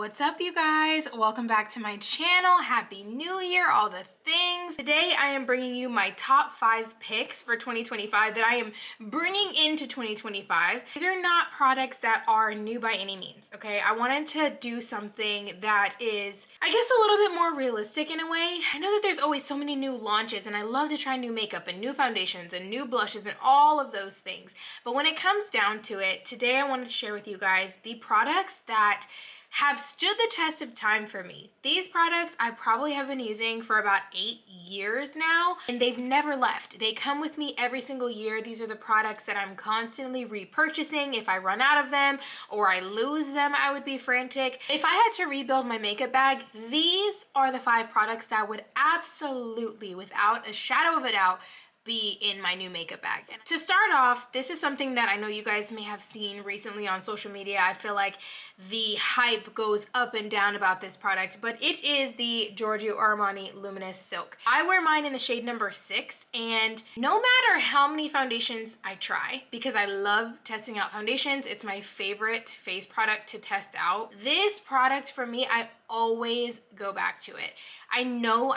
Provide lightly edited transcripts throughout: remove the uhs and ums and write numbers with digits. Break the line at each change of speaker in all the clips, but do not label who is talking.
What's up, you guys? Welcome back to my channel. Happy New Year, all the things. Today I am bringing you my top 5 picks for 2025 that I am bringing into 2025. These are not products that are new by any means, okay? I wanted to do something that is, I guess, a little bit more realistic in a way. I know that there's always so many new launches and I love to try new makeup and new foundations and new blushes and all of those things. But when it comes down to it, today I wanted to share with you guys the products that have stood the test of time for me. These products I probably have been using for about 8 years now, and they've never left. They come with me every single year. These are the products that I'm constantly repurchasing. If I run out of them or I lose them, I would be frantic. If I had to rebuild my makeup bag, these are the 5 products that would absolutely, without a shadow of a doubt, be in my new makeup bag. And to start off, this is something that I know you guys may have seen recently on social media. I feel like the hype goes up and down about this product, but it is the Giorgio Armani Luminous Silk. I wear mine in the shade number 6, and no matter how many foundations I try, because I love testing out foundations, it's my favorite face product to test out. This product for me, I always go back to it. I know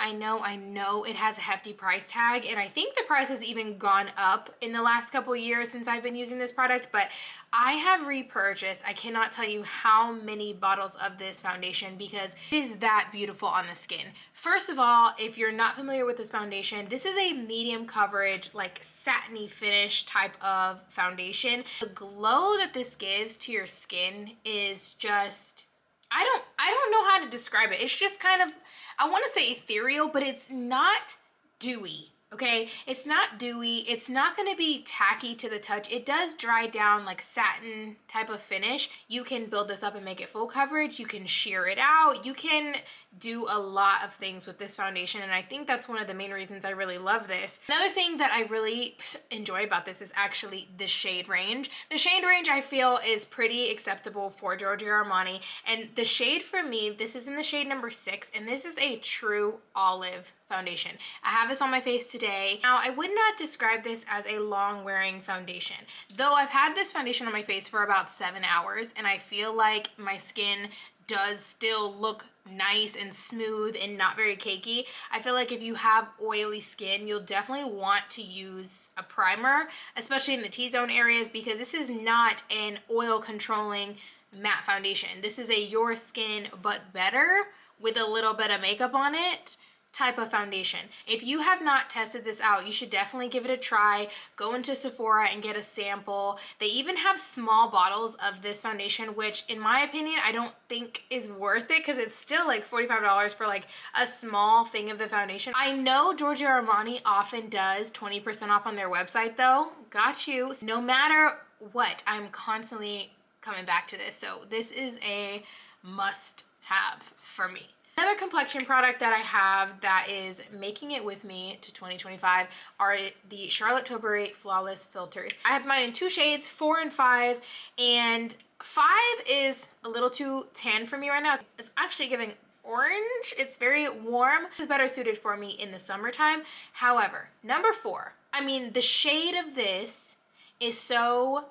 it has a hefty price tag, and I think the price has even gone up in the last couple years since I've been using this product, but I have repurchased, I cannot tell you how many bottles of this foundation because it is that beautiful on the skin. First of all, if you're not familiar with this foundation, this is a medium coverage, like satiny finish type of foundation. The glow that this gives to your skin is just, I don't know how to describe it. It's just kind of, I want to say ethereal, but it's not dewy. Okay, it's not dewy. It's not going to be tacky to the touch. It does dry down like satin type of finish. You can build this up and make it full coverage. You can sheer it out. You can do a lot of things with this foundation, and I think that's one of the main reasons I really love this. Another thing that I really enjoy about this is actually the shade range. The shade range I feel is pretty acceptable for Giorgio Armani, and the shade for me, this is in the shade number 6, and this is a true olive foundation. I have this on my face today. Now, I would not describe this as a long wearing foundation, though I've had this foundation on my face for about 7 hours, and I feel like my skin does still look nice and smooth and not very cakey. I feel like if you have oily skin, you'll definitely want to use a primer, especially in the T-zone areas, because this is not an oil controlling matte foundation. This is a your skin but better with a little bit of makeup on it type of foundation. If you have not tested this out, you should definitely give it a try. Go into Sephora and get a sample. They even have small bottles of this foundation, which in my opinion, I don't think is worth it because it's still like $45 for like a small thing of the foundation. I know Giorgio Armani often does 20% off on their website though. Got you. No matter what, I'm constantly coming back to this. So this is a must have for me. Another complexion product that I have that is making it with me to 2025 are the Charlotte Tilbury Flawless Filters. I have mine in 2 shades, 4 and 5, and 5 is a little too tan for me right now. It's actually giving orange. It's very warm. It's better suited for me in the summertime. However, number 4, I mean, the shade of this is so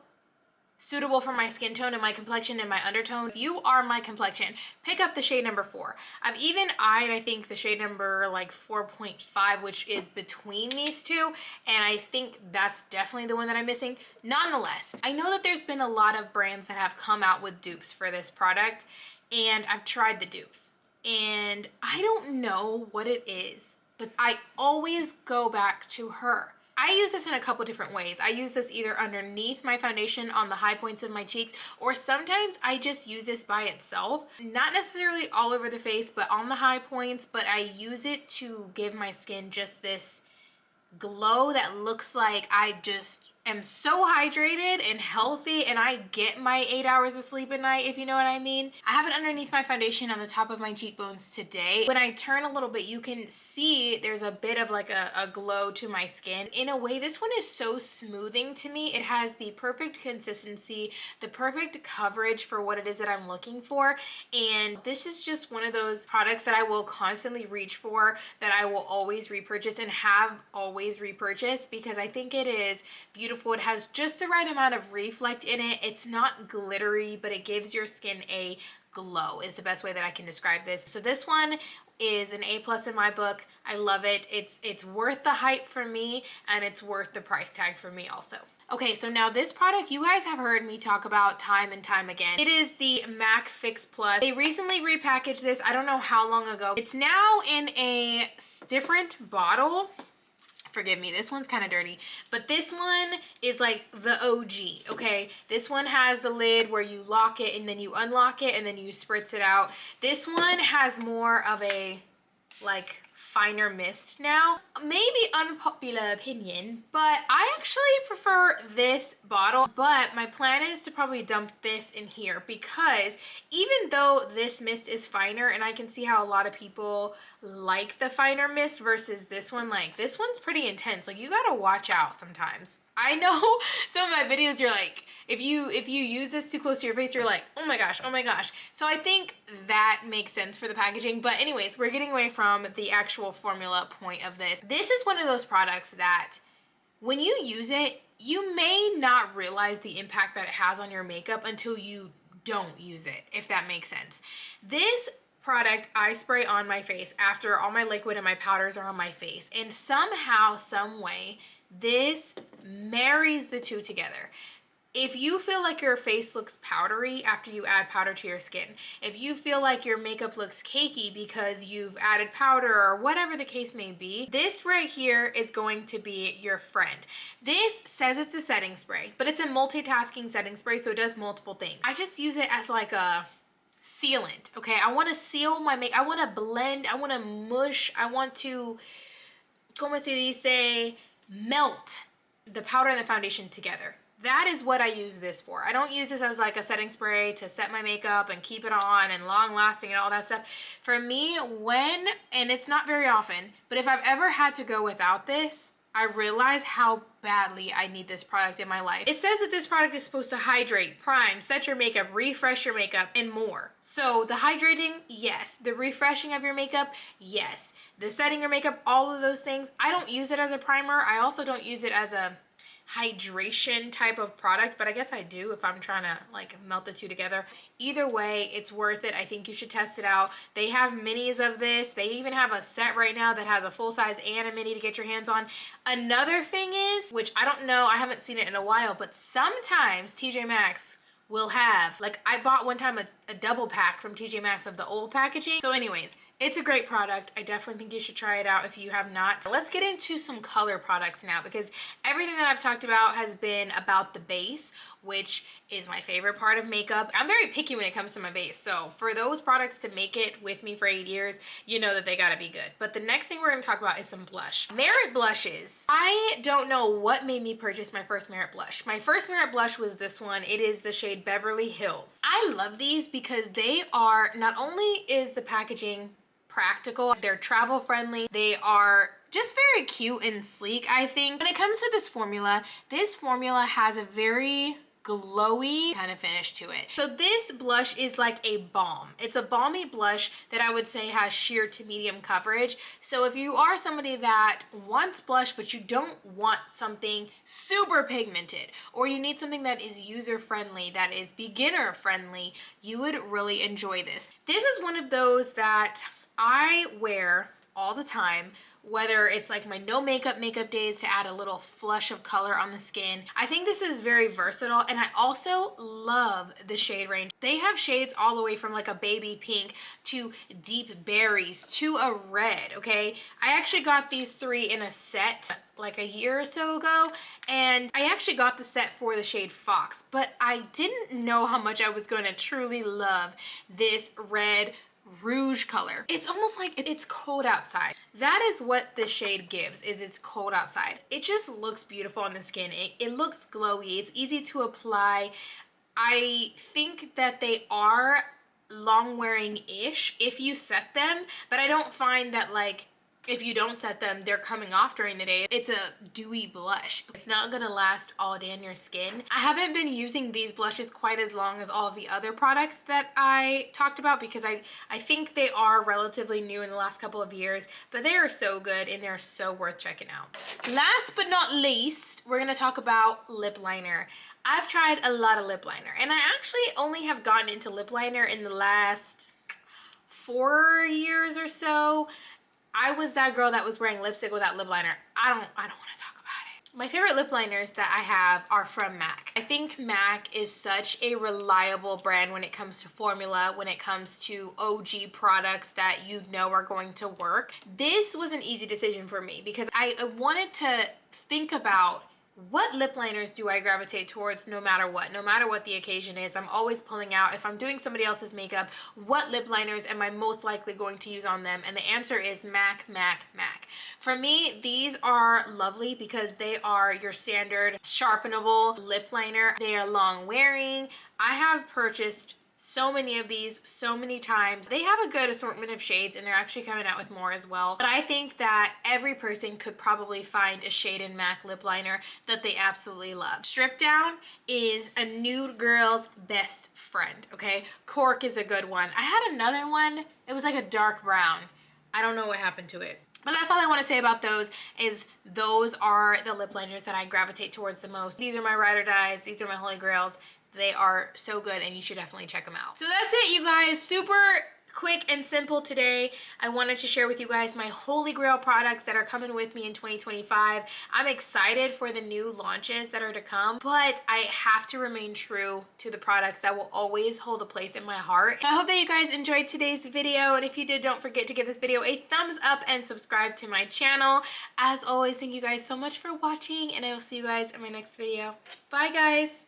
suitable for my skin tone and my complexion and my undertone. If you are my complexion, pick up the shade number 4. I've even eyed, I think, the shade number like 4.5, which is between these two, and I think that's definitely the one that I'm missing. Nonetheless, I know that there's been a lot of brands that have come out with dupes for this product, and I've tried the dupes, and I don't know what it is, but I always go back to her. I use this in a couple different ways. I use this either underneath my foundation on the high points of my cheeks, or sometimes I just use this by itself. Not necessarily all over the face, but on the high points, but I use it to give my skin just this glow that looks like I just am so hydrated and healthy and I get my 8 hours of sleep at night, if you know what I mean. I have it underneath my foundation on the top of my cheekbones today. When I turn a little bit, you can see there's a bit of like a glow to my skin. In a way, this one is so smoothing to me. It has the perfect consistency, the perfect coverage for what it is that I'm looking for. And this is just one of those products that I will constantly reach for, that I will always repurchase and have always repurchased, because I think it is beautiful. It has just the right amount of reflect in it. It's not glittery, but it gives your skin a glow is the best way that I can describe this. So this one is an A+ in my book. I love it. It's worth the hype for me, and it's worth the price tag for me also. Okay, so now this product you guys have heard me talk about time and time again. It is the MAC Fix Plus. They recently repackaged this, I don't know how long ago. It's now in a different bottle. Forgive me, this one's kind of dirty, but this one is like the OG, okay? This one has the lid where you lock it and then you unlock it and then you spritz it out. This one has more of a like finer mist now. Maybe unpopular opinion, but I actually prefer this bottle, but my plan is to probably dump this in here because even though this mist is finer, and I can see how a lot of people like the finer mist versus this one, like this one's pretty intense. Like you gotta watch out sometimes. I know some of my videos you're like, if you use this too close to your face, you're like, oh my gosh, oh my gosh. So I think that makes sense for the packaging. But anyways, we're getting away from the actual formula point of this. This is one of those products that when you use it, you may not realize the impact that it has on your makeup until you don't use it, if that makes sense. This product I spray on my face after all my liquid and my powders are on my face, and somehow, some way, this marries the two together. If you feel like your face looks powdery after you add powder to your skin, if you feel like your makeup looks cakey because you've added powder or whatever the case may be, this right here is going to be your friend. This says it's a setting spray, but it's a multitasking setting spray, so it does multiple things. I just use it as like a sealant, okay? I want to seal my makeup. I want to blend. I want to mush. I want to, como se dice, melt the powder and the foundation together. That is what I use this for. I don't use this as like a setting spray to set my makeup and keep it on and long lasting and all that stuff. For me, and it's not very often, but if I've ever had to go without this, I realize how badly I need this product in my life. It says that this product is supposed to hydrate, prime, set your makeup, refresh your makeup, and more. So the hydrating, yes. The refreshing of your makeup, yes. The setting your makeup, all of those things. I don't use it as a primer. I also don't use it as a hydration type of product, but I guess I do if I'm trying to like melt the two together. Either way, it's worth it. I think you should test it out. They have minis of this. They even have a set right now that has a full size and a mini to get your hands on. Another thing is, which I don't know, I haven't seen it in a while, but sometimes TJ Maxx will have, like I bought one time a double pack from TJ Maxx of the old packaging. So anyways, it's a great product. I definitely think you should try it out if you have not. Let's get into some color products now, because everything that I've talked about has been about the base, which is my favorite part of makeup. I'm very picky when it comes to my base. So for those products to make it with me for 8 years, you know that they gotta be good. But the next thing we're gonna talk about is some blush. Merit blushes. I don't know what made me purchase my first Merit blush. My first Merit blush was this one. It is the shade Beverly Hills. I love these because they are, not only is the packaging practical, they're travel friendly, they are just very cute and sleek. I think when it comes to this formula has a very glowy kind of finish to it. So this blush is like a balm. It's a balmy blush that I would say has sheer to medium coverage. So if you are somebody that wants blush but you don't want something super pigmented, or you need something that is user friendly, that is beginner friendly, you would really enjoy this. This is one of those that I wear all the time, whether it's like my no makeup days to add a little flush of color on the skin. I think this is very versatile, and I also love the shade range. They have shades all the way from like a baby pink to deep berries to a red, okay? I actually got these 3 in a set like a year or so ago, and I actually got the set for the shade Fox, but I didn't know how much I was going to truly love this red rouge color. It's almost like it's cold outside. That is what this shade gives, is it's cold outside. It just looks beautiful on the skin. It looks glowy. It's easy to apply. I think that they are long wearing-ish if you set them, but I don't find that like if you don't set them, they're coming off during the day. It's a dewy blush. It's not gonna last all day on your skin. I haven't been using these blushes quite as long as all of the other products that I talked about because I think they are relatively new in the last couple of years, but they are so good and they're so worth checking out. Last but not least, we're gonna talk about lip liner. I've tried a lot of lip liner, and I actually only have gotten into lip liner in the last 4 years or so. I was that girl that was wearing lipstick without lip liner. I don't want to talk about it. My favorite lip liners that I have are from MAC. I think MAC is such a reliable brand when it comes to formula, when it comes to OG products that you know are going to work. This was an easy decision for me because I wanted to think about what lip liners do I gravitate towards no matter what the occasion is. I'm always pulling out, if I'm doing somebody else's makeup, what lip liners am I most likely going to use on them? And the answer is MAC, MAC, MAC. For me, these are lovely because they are your standard sharpenable lip liner. They are long wearing. I have purchased so many of these so many times. They have a good assortment of shades and they're actually coming out with more as well. But I think that every person could probably find a shade in MAC lip liner that they absolutely love. Strip Down is a nude girl's best friend, okay? Cork is a good one. I had another one. It was like a dark brown. I don't know what happened to it. But that's all I want to say about those is those are the lip liners that I gravitate towards the most. These are my ride or dies. These are my holy grails. They are so good and you should definitely check them out. So that's it, you guys. Super quick and simple today. I wanted to share with you guys my holy grail products that are coming with me in 2025. I'm excited for the new launches that are to come, but I have to remain true to the products that will always hold a place in my heart. I hope that you guys enjoyed today's video, and if you did, don't forget to give this video a thumbs up and subscribe to my channel. As always, thank you guys so much for watching, and I will see you guys in my next video. Bye, guys.